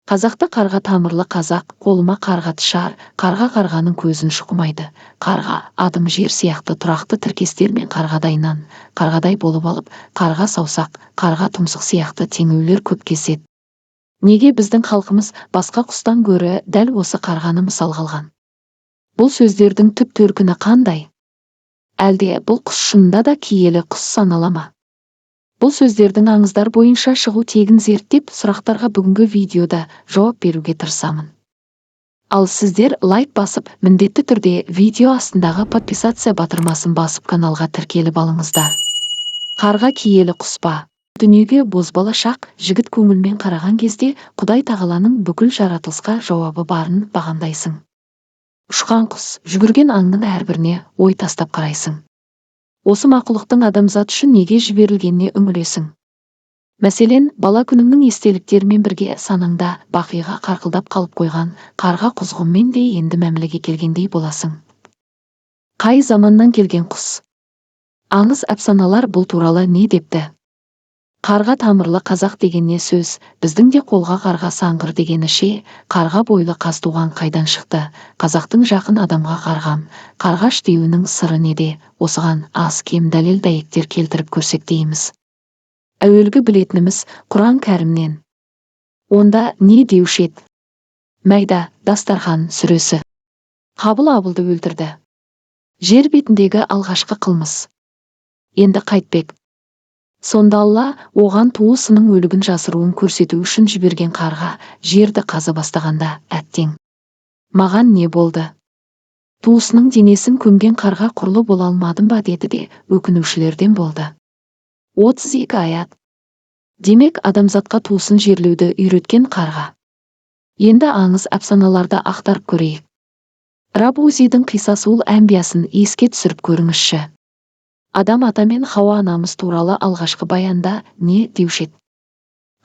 Қазақта қарға тамырлы қазақ, қолыма қарға тышар, қарға қарғаның көзін шұқымайды. Қарға, адым жер сияқты тұрақты тіркестермен қарғадайынан, қарғадай болып алып, қарға саусақ, қарға тұмсық сияқты теңеулер көп кездеседі. Неге біздің халқымыз басқа құстан гөрі дәл осы қарғаны мысал алған? Бұл сөздердің түп төркіні қандай? Әлде бұл құс шынында да киелі құс санала ма? Бұл сөздердің аңыздар бойынша шығу тегін зерттеп, сұрақтарға бүгінгі видеода жауап беруге тырысамын. Ал сіздер лайк басып, міндетті түрде видео астындағы подписация батырмасын басып каналға тіркеліп алыңыздар. Қарға киелі құс па? Дүниеге бозбала шақ, жігіт көңілмен қараған кезде Құдай тағаланың бүкіл жаратылысқа жауабы барын бағамдайсың. Ұшқан құс, жүгірген аңның әрбіріне ой тастап қарайсың. Осы мақұлықтың адамзат үшін неге жіберілгеніне үңілесің. Мәселен, бала күніңнің естеліктерімен бірге санаңда бақиға қарқылдап қалып қойған қарға құзғынмен де енді мәмілеге келгендей боласың. Қай заманнан келген құс? Аңыз әпсаналар бұл туралы не депті? Қарға тамырлы қазақ деген не сөз, біздің де қолға қарға саңғыр дегені ше, қарға бойлы қаз туған қайдан шықты, қазақтың жақын адамға қарғам, қарғаш деуінің сыры неде, осыған аз кем дәлел дәйектер келтіріп көрсек дейміз. Әуелгі білетініміз Құран кәрімнен. Онда не деуші еді? Мәйда, Дастархан сүресі. Қабыл Абылды өлтірді. Жер бетіндегі алғашқы қылмыс. Енді қайтпек. Сонда Алла оған туысының өлігін жасыруын көрсету үшін жіберген қарға жерді қаза бастағанда әттең. Маған не болды? Туысының денесін көмген қарға құрлы бола алмадым ба деді де өкінушілерден болды. 32 аят. Демек адамзатқа туысын жерлеуді үйреткен қарға. Енді аңыз әпсаналарды ақтарып көрейік. Рабузидің Қисасул әмбиясын еске түсіріп көріңізші. Адам ата мен Хауа анамыз туралы алғашқы баянда не деуші еді?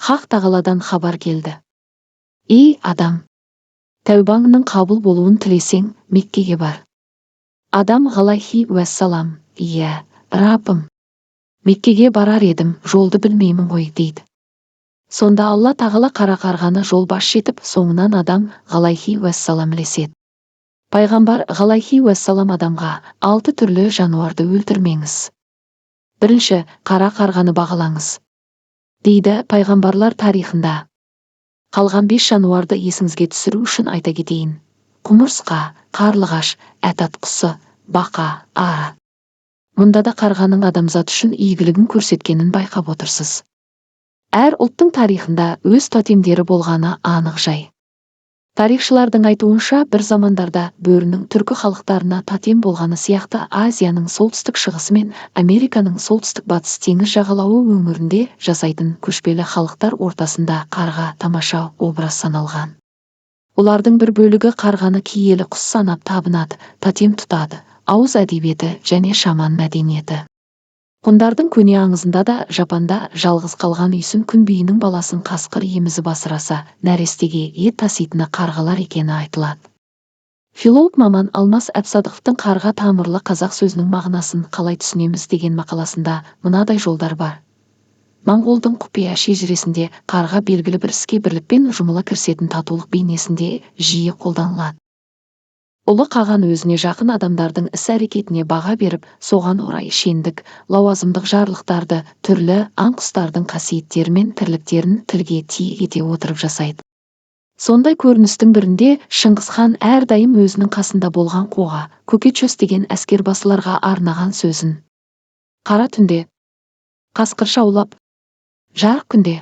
Хақ тағаладан хабар келді. Ей адам! Тәубаңның қабыл болуын тілесең, Меккеге бар. Адам ғалайхи уәссалам, иә, Раббым, Меккеге барар едім, жолды білмеймін ғой дейді. Сонда Алла тағала қара қарғаны жол баш етіп, соңынан адам ғалайхи уәссалам ілеседі. Пайғамбар ғалайхи уәссалам адамға 6 түрлі жануарды өлтірмеңіз. Бірінші, қара қарғаны бағалаңыз, дейді пайғамбарлар тарихында. Қалған 5 жануарды есіңізге түсіру үшін айта кетейін. Құмырсқа, қарлығаш, әтат құсы, бақа, ара. Мұнда да қарғаның адамзат үшін игілігін көрсеткенін байқап отырсыз. Әр ұлттың тарихында өз тотемдері болғаны анық жай. Тарихшылардың айтуынша бір замандарда бөрінің түркі халықтарына тотем болғаны сияқты Азияның солтүстік шығысы мен Американың солтүстік батыс теңіз жағалауы өңірінде жасайтын көшпелі халықтар ортасында қарға тамаша образ саналған. Олардың бір бөлігі қарғаны киелі құс санап табынады, тотем тұтады, ауыз әдебиеті және шаман мәдениеті. Ғұндардың көне аңызында да Жапанда жалғыз қалған үйсін күн биінің баласын қасқыр емізіп асыраса, нәрестеге ет таситыны қарғалар екені айтылады. Филолог маман Алмас Әбсадықовтың қарға тамырлы қазақ сөзінің мағынасын қалай түсінеміз деген мақаласында мынадай жолдар бар. Моңғолдың құпия шежіресінде қарға белгілі бір іске бірлікпен жұмыла кірісетін татулық бейнесінде жиі қолданылады. Ұлы қаған өзіне жақын адамдардың іс-әрекетіне баға беріп, соған орай шендік, лауазымдық жарлықтарды, түрлі аң-құстардың қасиеттері мен тірліктерін тілге тиек ете отырып жасайды. Сондай көріністің бірінде Шыңғыс хан әрдайым өзінің қасында болған қоға, көкетшөс деген әскербасыларға арнаған сөзін. Қара түнде қасқыр шаулап, жарық күнде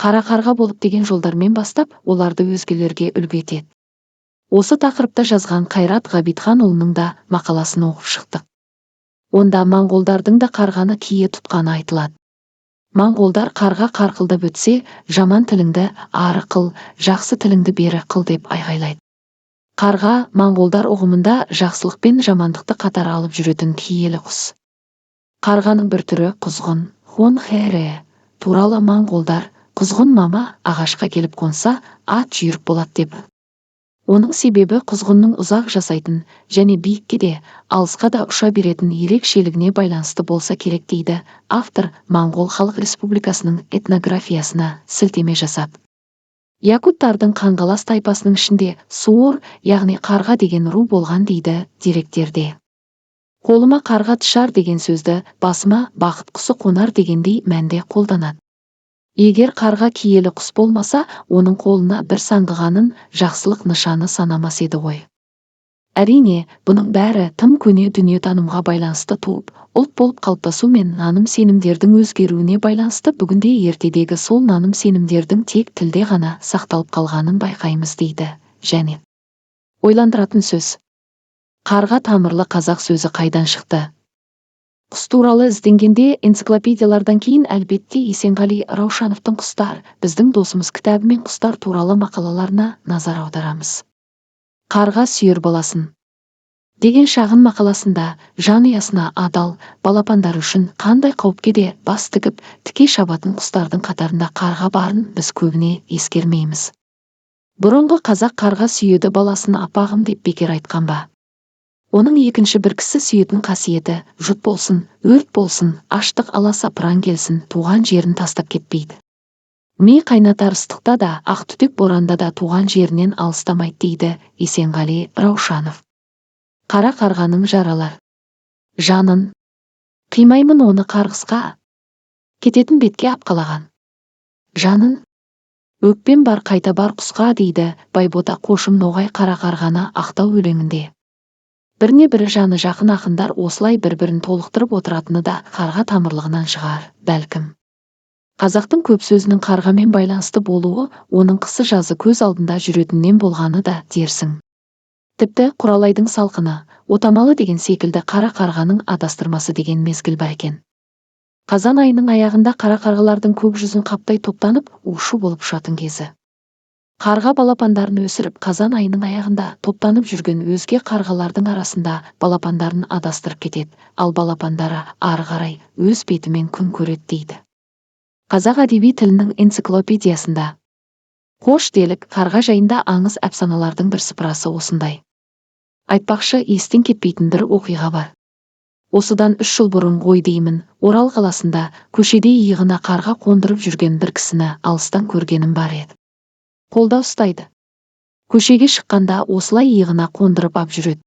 қара қарға болып деген жолдармен бастап, оларды өзгелерге үлгі етеді. Осы тақырыпта жазған Қайрат Ғабитханұлының да мақаласын оқып шықтық. Онда моңғолдардың да қарғаны кие тұтқаны айтылады. Моңғолдар қарға қарқылдап өтсе, жаман тіліңді ары қыл, жақсы тіліңді бері қыл деп айғайлайды. Қарға моңғолдар ұғымында жақсылық пен жамандықты қатар алып жүретін киелі құс. Қарғаның бір түрі құзғын, хон хере, туралы моңғолдар құзғын мама ағашқа келіп қонса, ат жүйрік болады деп. Оның себебі құзғынның ұзақ жасайтын және биікке де, алысқа да ұша беретін ерекшелігіне байланысты болса керек дейді автор Моңғол Халық Республикасының этнографиясына сілтеме жасап. Якуттардың қаңғалас тайпасының ішінде суыр, яғни қарға деген ру болған дейді деректерде. Қолыма қарға тышар деген сөзді басыма бақыт құсы қонар дегендей мәнде қолданады. Егер қарға киелі құс болмаса, оның қолына бір саңғығанын жақсылық нышаны санамас еді ғой. Әрине, бұның бәрі тым көне дүниетанымға байланысты туып, ұлт болып қалыптасу мен наным-сенімдердің өзгеруіне байланысты бүгінде ертедегі сол наным-сенімдердің тек тілде ғана сақталып қалғанын байқаймыз дейді. Және ойландыратын сөз. Қарға тамырлы қазақ сөзі қайдан шықты? Құс туралы ізденгенде энциклопедиялардан кейін әлбетте Есенғали Раушановтың «Құстар, біздің досымыз» кітабы мен құстар туралы мақалаларына назар аударамыз. Қарға сүйер баласын деген шағын мақаласында жанұясына адал балапандар үшін қандай қауіпке де бас тігіп тіке шабатын құстардың қатарында қарға барын біз көбіне ескермейміз. Бұрынғы қазақ қарға сүйеді баласын апағым деп бекер айтқан ба? Оның екінші бір кісі сүйетін қасиеті жұт болсын, өрт болсын, аштық аласапыран келсін, туған жерін тастап кетпейді. Ми қайнатар ыстықта да, ақ түтек боранда да туған жерінен алыстамайды дейді Есенғали Раушанов. Қара қарғаның жаралар жанын қимаймын оны қарғысқа кететін бетке апқалаған жанын өкпем бар қайта бар құсқа дейді Байбота Қошым Ноғай қара қарғаны ақтау өлеңінде. Біріне бірі жаны жақын ақындар осылай бір-бірін толықтырып отыратыны да қарға тамырлығынан шығар, бәлкім. Қазақтың көп сөзінің қарғамен байланысты болуы, оның қысы жазы көз алдында жүретіннен болғаны да дерсің. Тіпті Құралайдың салқыны, отамалы деген секілді қара қарғаның адастырмасы деген мезгіл бар екен. Қазан айының аяғында қара қарғалардың көк жүзін қаптай топтанып, у-шу болып ұшатын кезі. Қарға балапандарын өсіріп, қазан айының аяғында топтанып жүрген өзге қарғалардың арасында балапандарын адастырып кетеді, ал балапандары ары қарай өз бетімен күн көреді дейді. Қазақ әдеби тілінің энциклопедиясында қош делік қарға жайында аңыз әпсаналардың бір сыпырасы осындай. Айтпақшы, естен кетпейтін бір оқиға бар. Осыдан 3 жыл бұрын ғой деймін, Орал қаласында көшеде иығына қарға қондырып жүрген бір кісіні алыстан көргенім бар еді. Қолда ұстайды. Көшеге шыққанда осылай иығына қондырып ап жүреді.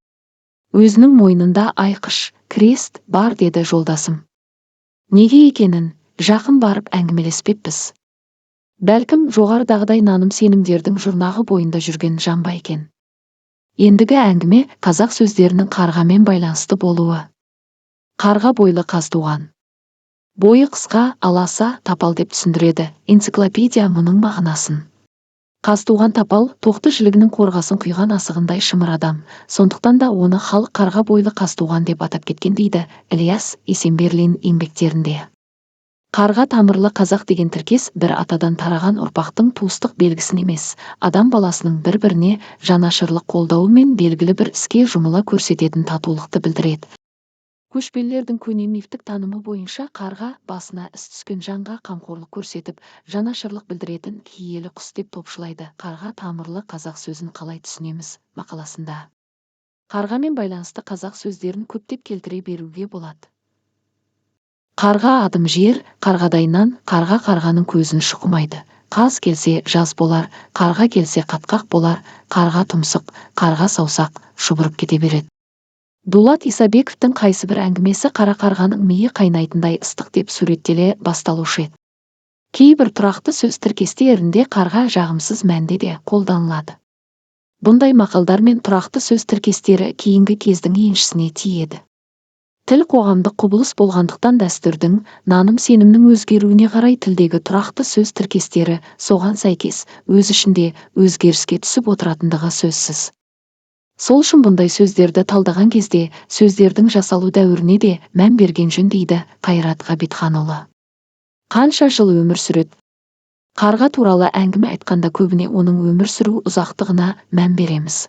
Өзінің мойнында айқыш, крест бар деді жолдасым. Неге екенін жақын барып әңгімелеспеппіз. Бәлкім жоғарыдағыдай наным-сенімдердің жұрнағы бойында жүрген жан ба екен. Ендігі әңгіме қазақ сөздерінің қарғамен байланысты болуы. Қарға бойлы қазтуған. Бойы қысқа, аласа, тапал деп түсіндіреді энциклопедия мұның мағынасын. Қазтуған тапал, тоқты жілігінің қорғасын құйған асығындай шымыр адам, сондықтан да оны халық қарға бойлы қазтуған деп атап кеткен дейді Ілияс Есенберлин еңбектерінде. Қарға тамырлы қазақ деген тіркес бір атадан тараған ұрпақтың туыстық белгісін емес, адам баласының бір-біріне жанашырлық қолдауы мен белгілі бір іске жұмыла көрсететін татулықты білдіреді. Көшпелілердің көне мифтік танымы бойынша қарға басына іс түскен жанға қамқорлық көрсетіп, жанашырлық білдіретін киелі құс деп топшылайды. Қарға тамырлы қазақ сөзін қалай түсінеміз мақаласында. Қарғамен байланысты қазақ сөздерін көптеп келтіре беруге болады. Қарға адым жер, қарғадайынан, қарға қарғаның көзін шұқымайды. Қаз келсе жаз болар, қарға келсе қатқақ болар, қарға тұмсық, қарға саусақ, шұбырып кете береді. Дулат Исабековтың қайсы бір әңгімесі қара қарғаның миы қайнайтындай ыстық деп суреттеле басталушы еді. Кейбір тұрақты сөз тіркестерінде қарға жағымсыз мәнде де қолданылады. Бұндай мақалдар мен тұрақты сөз тіркестері кейінгі кездің еншісіне тиеді. Тіл қоғамдық құбылыс болғандықтан дәстүрдің, наным-сенімнің өзгеруіне қарай тілдегі тұрақты сөз тіркестері соған сәйкес өз ішінде өзгеріске түсіп отыратындығы сөзсіз. Сол үшін бұндай сөздерді талдаған кезде сөздердің жасалу дәуіріне де мән берген жөн дейді Қайрат Ғабитханұлы. Қанша жыл өмір сүреді? Қарға туралы әңгіме айтқанда көбіне оның өмір сүру ұзақтығына мән береміз.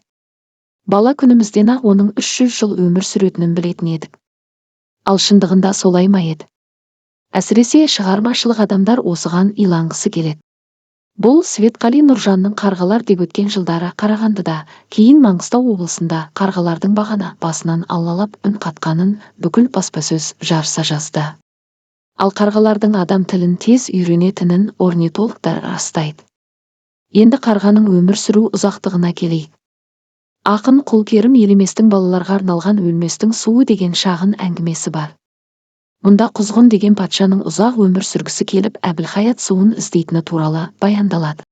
Бала күнімізден-ақ оның 300 жыл өмір сүретінін білетін едік. Ал шындығында солай ма еді? Әсіресе шығармашылық адамдар осыған иланғысы келеді. Бұл Светқали Нұржанның қарғалар деп өткен жылдары Қарағандыда, кейін Маңғыстау облысында қарғалардың бағана басынан аллалап үн қатқанын бүкіл баспасөз жарыса жазды. Ал қарғалардың адам тілін тез үйренетінін орнитологтар растайды. Енді қарғаның өмір сүру ұзақтығына келейік. Ақын Құлкерім Елеместің балаларға арналған өлместің суы деген шағын әңгімесі бар. Мұнда Құзғын деген патшаның ұзақ өмір сүргісі келіп Әбілхаят суын іздейтіні туралы баяндалады.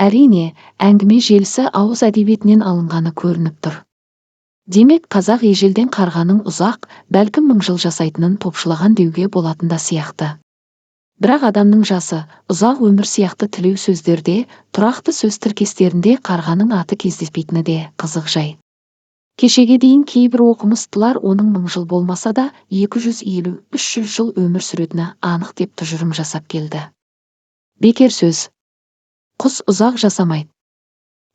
Әрине, әңгіме желісі ауыз әдебиетінен алынғаны көрініп тұр. Демек, қазақ ежелден қарғаның ұзақ, бәлкім 1000 жыл жасайтынын топшылаған деуге болатында сияқты. Бірақ адамның жасы, ұзақ өмір сияқты тілеу сөздерде, тұрақты сөз тіркестерінде қарғаның аты кездеспейтіні де қызық жай. Кешеге дейін кейбір оқымыстылар оның 1000 жыл болмаса да 250-300 жыл өмір сүретіні анық деп тұжырым жасап келді. Бекер сөз. Құс ұзақ жасамайды.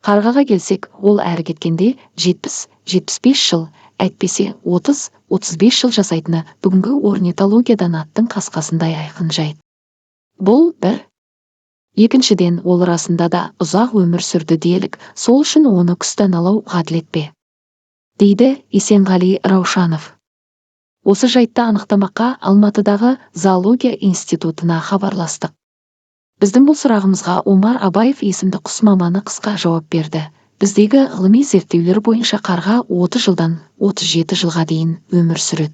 Қарғаға келсек, ол әрі кеткенде 70-75 жыл, әйтпесе 30-35 жыл жасайтыны бүгінгі орнитологиядан аттың қасқасындай айқын жайт. Бұл бір. Екіншіден, ол расында да ұзақ өмір сүрді делік, сол үшін оны күстаналау ғаділет пе? Дейді Есенғали Раушанов. Осы жайтты анықтамаққа Алматыдағы зоология институтына хабарластық. Біздің бұл сұрағымызға Омар Абаев есімді құс маманы қысқа жауап берді. Біздегі ғылыми зерттеулер бойынша қарға 30 жылдан 37 жылға дейін өмір сүреді.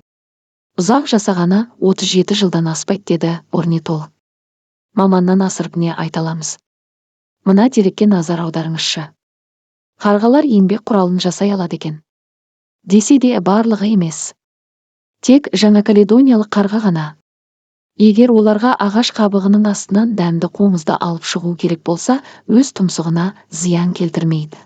Ұзақ жасағаны 37 жылдан аспайды, деді орнитолог. Маманнан асырып не айталамыз? Мына дерекке назар аударыңызшы. Қарғалар еңбек құралын жасай алады екен. Десе де барлығы емес. Тек жаңакаледониялық қарға ғана. Егер оларға ағаш қабығының астынан дәмді қоңызды алып шығу керек болса, өз тұмсығына зиян келтірмейді.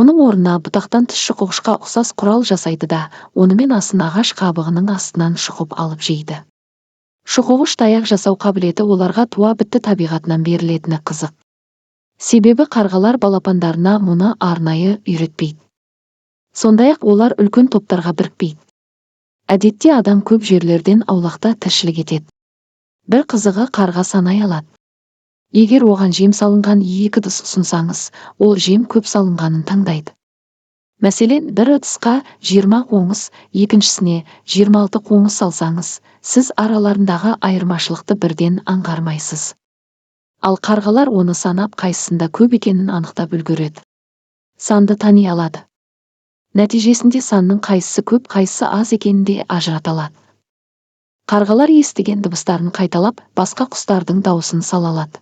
Оның орнына бұтақтан тіс шұқығышқа ұқсас құрал жасайды да, онымен асын ағаш қабығының астынан шұқып алып жейді. Шұқығыш таяқ жасау қабілеті оларға туа бітті табиғатынан берілетіні қызық. Себебі қарғалар балапандарына мұны арнайы үйретпейді. Сондай-ақ олар үлкен топтарға бірікпейді. Әдетте адам көп жерлерден аулақта тіршілік етеді. Бір қызығы, қарға санай алады. Егер оған жем салынған 2 ыдыс ұсынсаңыз, ол жем көп салынғанын таңдайды. Мәселен, бір ыдысқа 20 қоңыз, екіншісіне 26 қоңыз салсаңыз, сіз араларындағы айырмашылықты бірден аңғармайсыз. Ал қарғалар оны санап қайсысында көп екенін анықтап үлгереді. Санды тани алады. Нәтижесінде санның қайсысы көп, қайсысы аз екенінде ажырата алады. Қарғалар естіген дыбыстарын қайталап, басқа құстардың дауысын сала алады.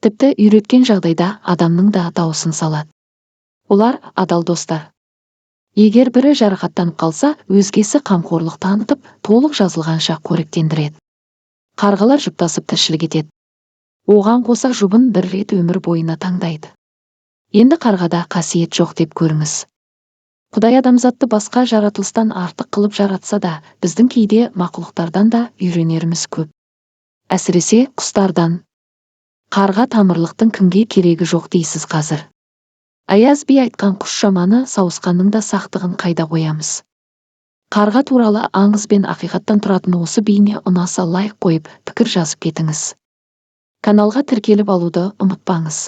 Тіпті үйреткен жағдайда адамның да дауысын салады. Олар адал достар. Егер бірі жарақаттанып қалса, өзгесі қамқорлық танытып, толық жазылғанша қоректендіреді. Қарғалар жұптасып тіршілік етеді. Оған қоса жұбын бір рет өмір бойына таңдайды. Енді қарғада қасиет жоқ деп көріңіз. Құдай адамзатты басқа жаратылыстан артық қылып жаратса да, біздің кейде мақұлықтардан да үйренеріміз көп. Әсіресе құстардан. Қарға тамырлықтың кімге керегі жоқ дейсіз қазір. Аяз би айтқан құс жаманы сауысқанның да сақтығын қайда қоямыз. Қарға туралы аңыз бен ақиқаттан тұратын осы бейне ұнаса лайк қойып, пікір жазып кетіңіз. Каналға тіркеліп алуды ұмытпаңыз.